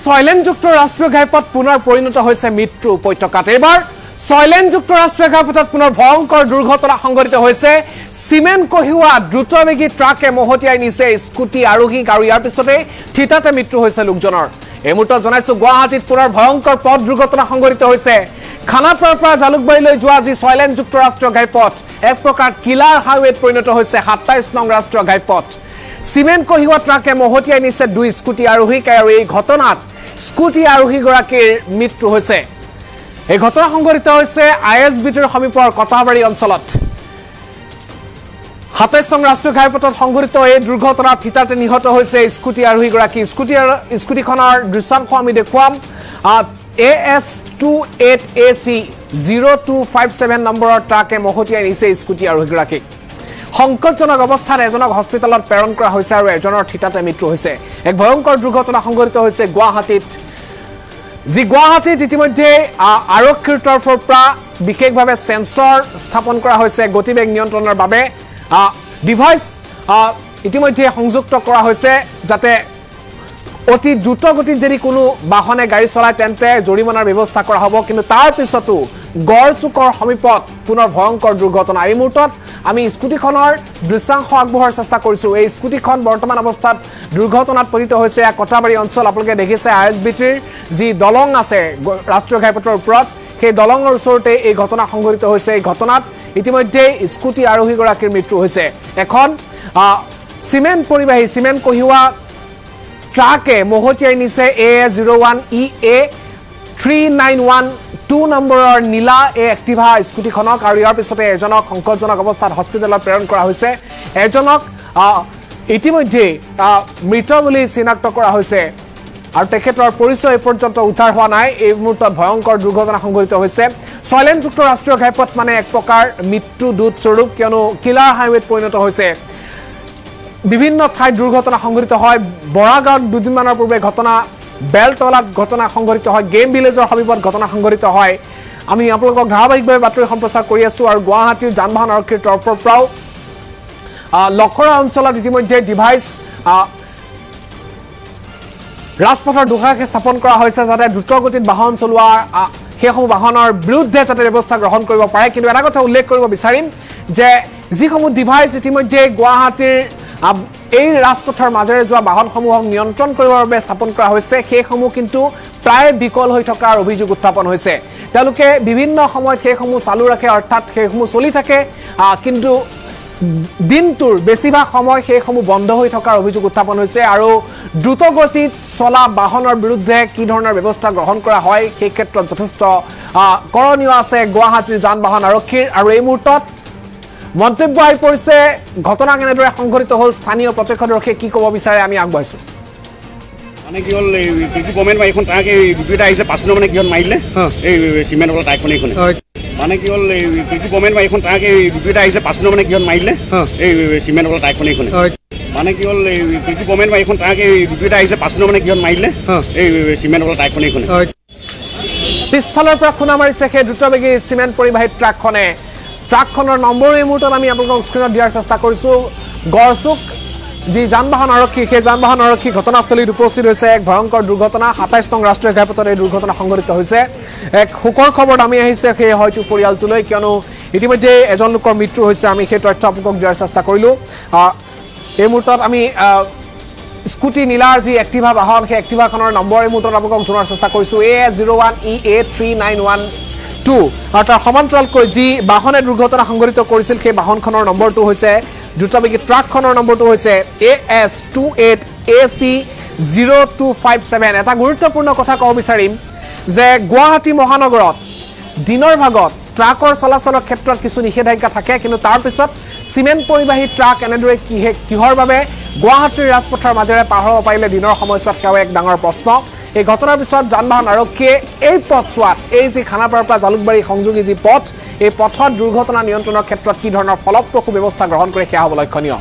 ছয়লেনযুক্ত ৰাষ্ট্ৰীয় ঘাইপথ পুনৰ পৰিণত হৈছে মৃত্যু উপত্যকাত এবাৰ ছয়লেনযুক্ত ৰাষ্ট্ৰীয় ঘাইপথত পুনৰ ভয়ংকৰ দুৰ্ঘটনা সংঘটিত হৈছে সিমেন্ট কঢ়িওৱা দ্ৰুতবেগী ট্ৰাকে মহতিয়াই নিছে স্কুটি আৰোহীক আৰু ইয়াৰ পিছতে থিতাতে মৃত্যু হৈছে লোকজনৰ এই মুহূৰ্তত জনাইছো গুৱাহাটীত পুনৰ ভয়ংকৰ পথ দুৰ্ঘটনা সংঘটিত হৈছে খানাপাৰাৰ পৰা জালুকবাৰীলৈ যোৱা যি ছয়লেনযুক্ত ৰাষ্ট্ৰীয় ঘাইপথ এক প্ৰকাৰ কিলাৰ হাইৱেত পৰিণত হৈছে ২৭ নং ৰাষ্ট্ৰীয় ঘাইপথ সিমেন্ট কঢ়িওৱা ট্ৰাকে মহতিয়াই নিছে দুই স্কুটি আৰোহীক আৰু এই ঘটনাত স্কুটি আৰোহীগৰাকীৰ মৃত্যু হৈছে এই ঘটনা সংঘটিত হৈছে আইএছবিটিৰ সমীপৰ কটাবাৰী অঞ্চলত ২৭ নং ৰাষ্ট্ৰীয় ঘাইপথত সংঘটিত এই দুৰ্ঘটনাত থিতাতে নিহত হৈছে স্কুটি আৰোহীগৰাকী স্কুটিখনৰ দৃশ্যাংশ আমি দেখুৱাম AS28AC 0257 নম্বৰৰ ট্ৰাকে মহতিয়াই নিছে স্কুটি আৰোহীগৰাকীক সংকটজনক অৱস্থাত এজনক হস্পিটেলত প্ৰেৰণ কৰা হৈছে আৰু এজনৰ থিতাতে মৃত্যু হৈছে এক ভয়ংকৰ দুৰ্ঘটনা সংঘটিত হৈছে গুৱাহাটীত যি গুৱাহাটীত ইতিমধ্যে আৰক্ষীৰ তৰফৰ পৰা বিশেষভাৱে সেন্সৰ স্থাপন কৰা হৈছে গতিবেগ নিয়ন্ত্ৰণৰ বাবে ডিভাইচ ইতিমধ্যে সংযুক্ত কৰা হৈছে যাতে অতি দ্ৰুত গতিত যদি কোনো বাহনে গাড়ী চলায় তেন্তে জৰিমনাৰ ব্যৱস্থা কৰা হ'ব কিন্তু তাৰ পিছতো গড়চুকৰ সমীপত পুনৰ ভয়ংকৰ দুৰ্ঘটনা এই মুহূৰ্তত আমি স্কুটিখনৰ দৃশ্যাংশ আগবঢ়াৰ চেষ্টা কৰিছো এই স্কুটিখন বৰ্তমান অৱস্থাত দুৰ্ঘটনাত পতিত হৈছে কটাবাৰী অঞ্চল আপোনালোকে দেখিছে আইএছবিটিৰ যি দলং আছে ৰাষ্ট্ৰীয় ঘাইপথৰ ওপৰত সেই দলঙৰ ওচৰতে এই ঘটনা সংঘটিত হৈছে এই ঘটনাত ইতিমধ্যে স্কুটি আৰোহীগৰাকীৰ মৃত্যু হৈছে এখন সিমেন্ট পৰিবাহী সিমেন্ট কঢ়িওৱা ট্ৰাকে মহতিয়াই নিছে AS01EA 3912 নম্বৰৰ নীলা এক্টিভা স্কুটিখনক আৰু ইয়াৰ পিছতে এজনক সংকটজনক অৱস্থাত হস্পিটেলত প্ৰেৰণ কৰা হৈছে এজনক ইতিমধ্যে মৃত বুলি চিনাক্ত কৰা হৈছে আৰু তেখেতৰ পৰিচয় পৰ্যন্ত উদ্ধাৰ হোৱা নাই এই মুহূৰ্তত ভয়ংকৰ দুৰ্ঘটনা সংঘটিত হৈছে ছয়লেনযুক্ত ৰাষ্ট্ৰীয় ঘাইপথ মানে এক প্ৰকাৰ মৃত্যু দূত স্বৰূপ কিয়নো কিলাৰ হাইৱেত পৰিণত হৈছে বিভিন্ন ঠাইত দুৰ্ঘটনা সংঘটিত হয় বৰাগাঁৱত দুদিনমানৰ পূৰ্বে ঘটনা বেলতলাত ঘটনা সংঘটিত হয় গেম ভিলেজৰ সমীপত ঘটনা সংঘটিত হয় আমি আপোনালোকক ধাৰাবাহিকভাৱে বাতৰি সম্প্ৰচাৰ কৰি আছো আৰু গুৱাহাটীৰ যান-বাহন আৰক্ষীৰ তৰফৰ পৰাও লখৰা অঞ্চলত ইতিমধ্যে ডিভাইচ ৰাজপথৰ দুকাষে স্থাপন কৰা হৈছে যাতে দ্ৰুতগতিত বাহন চলোৱা সেইসমূহ বাহনৰ বিৰুদ্ধে যাতে ব্যৱস্থা গ্ৰহণ কৰিব পাৰে কিন্তু এটা কথা উল্লেখ কৰিব বিচাৰিম যে যিসমূহ ডিভাইচ ইতিমধ্যে গুৱাহাটীৰ এই ৰাজপথৰ মাজেৰে যোৱা বাহনসমূহক নিয়ন্ত্ৰণ কৰিবৰ বাবে স্থাপন কৰা হৈছে সেইসমূহ কিন্তু প্ৰায় বিকল হৈ থকাৰ অভিযোগ উত্থাপন হৈছে তেওঁলোকে বিভিন্ন সময়ত সেইসমূহ চালু ৰাখে অৰ্থাৎ সেইসমূহ চলি থাকে কিন্তু দিনটোৰ বেছিভাগ সময় সেইসমূহ বন্ধ হৈ থকাৰ অভিযোগ উত্থাপন হৈছে আৰু দ্ৰুতগতিত চলা বাহনৰ বিৰুদ্ধে কি ধৰণৰ ব্যৱস্থা গ্ৰহণ কৰা হয় সেই ক্ষেত্ৰত যথেষ্ট কৰণীয় আছে গুৱাহাটীৰ যান-বাহন আৰক্ষীৰ আৰু এই মুহূৰ্তত মন্তব্য আহি পৰিছে ঘটনা কেনেদৰে সংঘটিত হ'ল স্থানীয় প্ৰত্যক্ষদৰ্শীয়ে কি ক'ব বিচাৰে আমি আগবাঢ়িছো মানে কি হ'ল কি কমেণ্ট মাৰি এখন ট্ৰাক এই দুটা আহিছে পাছনো মানে কিহত মাৰিলে এই চিমেণ্ট বলা টাইপখন এইখনে মানে কি হ'ল কি কমেণ্ট মাৰি এখন ট্ৰাক এই দুটা আহিছে পাছনো মানে কিহত মাৰিলে এই চিমেণ্ট বলা টাইপখন এইখনে মানে কি হ'ল কি কমেণ্ট মাৰি এখন ট্ৰাক এই দুটা আহিছে পাছনো মানে কিহত মাৰিলে এই চিমেণ্ট বলা টাইপখন এইখনে পিছফালৰ পৰা খুনা মাৰিছে সেই দ্ৰুতবেগী চিমেণ্ট পৰিবাহী ট্ৰাকখনে ট্ৰাকখনৰ নম্বৰ এই মুহূৰ্তত আমি আপোনালোকক স্ক্ৰীনত দিয়াৰ চেষ্টা কৰিছো গড়চুক যি যান-বাহন আৰক্ষী সেই যান-বাহন আৰক্ষী ঘটনাস্থলীত উপস্থিত হৈছে এক ভয়ংকৰ দুৰ্ঘটনা ২৭ নং ৰাষ্ট্ৰীয় ঘাইপথত এই দুৰ্ঘটনা সংঘটিত হৈছে এক সুখৰ খবৰ নামি আহিছে সেই হয়তো পৰিয়ালটোলৈ কিয়নো ইতিমধ্যে এজন লোকৰ মৃত্যু হৈছে আমি সেই তথ্য আপোনালোকক দিয়াৰ চেষ্টা কৰিলো এই মুহূৰ্তত আমি স্কুটি নীলাৰ যি এক্টিভা বাহন সেই এক্টিভাখনৰ নম্বৰ এই মুহূৰ্তত আপোনালোকক জনোৱাৰ চেষ্টা কৰিছো AS01EA 3912 আৰু তাৰ সমান্তৰালকৈ যি বাহনে দুৰ্ঘটনা সংঘটিত কৰিছিল সেই বাহনখনৰ নম্বৰটো হৈছে দ্ৰুতবেগী ট্ৰাকখনৰ নম্বৰটো হৈছে AS28AC 0257 এটা গুৰুত্বপূৰ্ণ কথা ক'ব বিচাৰিম যে গুৱাহাটী মহানগৰত দিনৰ ভাগত ট্ৰাকৰ চলাচলৰ ক্ষেত্ৰত কিছু নিষেধাজ্ঞা থাকে কিন্তু তাৰ পিছত সিমেন্ট পৰিবাহী ট্ৰাক এনেদৰে কিহৰ বাবে গুৱাহাটীৰ ৰাজপথৰ মাজেৰে পাৰ হ'ব পাৰিলে দিনৰ সময়ছোৱাত সেয়া এক ডাঙৰ প্ৰশ্ন এই ঘটনাৰ পিছত যান-বাহন আৰক্ষীয়ে এই পথছোৱাত এই যি খানাপাৰাৰ পৰা জালুকবাৰী সংযোগী যি পথ এই পথত দুৰ্ঘটনা নিয়ন্ত্ৰণৰ ক্ষেত্ৰত কি ধৰণৰ ফলপ্ৰসূ ব্যৱস্থা গ্ৰহণ কৰে সেয়া হ'ব লক্ষণীয়